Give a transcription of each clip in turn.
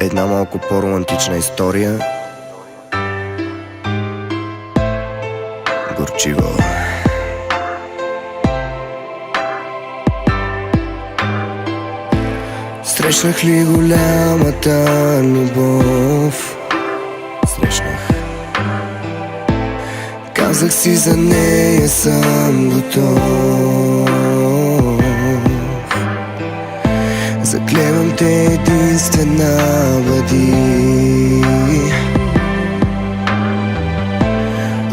Една малко по-романтична история. Горчиво. Срещнах ли голямата любов? Срещнах. Казах си, за нея съм готов. Заклевам те, единствена бъди.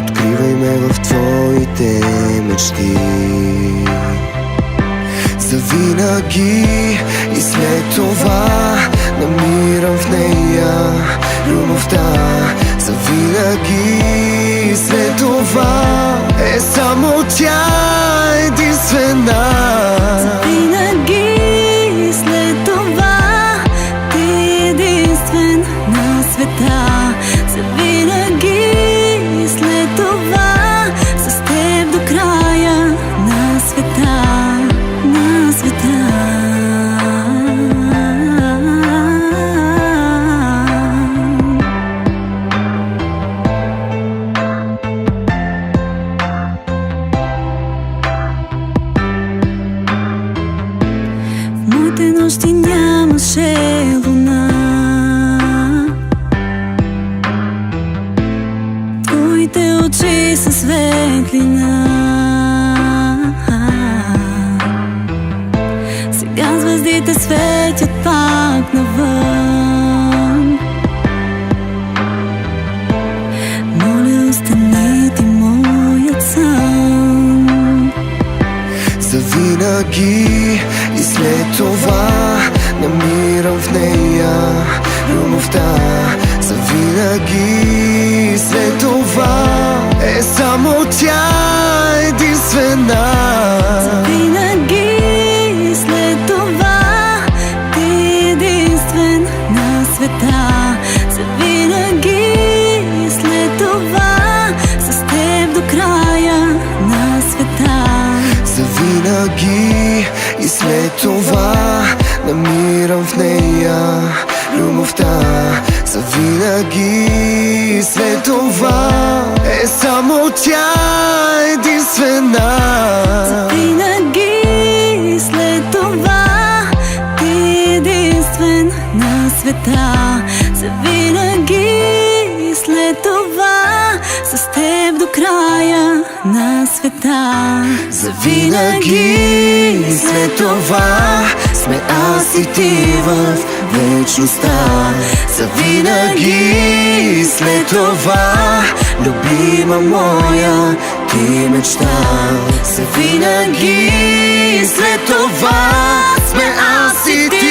Откривай ме в твоите мечти. Завинаги и след това намирам в нея любовта. Завинаги и след това е само тя единствена. Завинаги и след това ти единствен на света. Завинаги и след това с теб до края на света. Моите нощи нямаше луна, твоите очи са светлина. Сега звездите светят пак навън. Моля, остани ти моят сън. Завинаги и след това намирам в нея любовта. Завинаги и след това е само тя единствена. Завинаги и след това ти единствен на света. Завинаги и след това с теб до края на света. Завинаги и след това намирам в нея любовта. Завинаги и след това е само тя единствена. Завинаги и след това ти единствен на света. Завинаги и след това с теб до края на света. Завинаги и след това сме аз и ти в вечността. Завинаги и след това, любима моя, ти мечта. Завинаги и след това сме аз и ти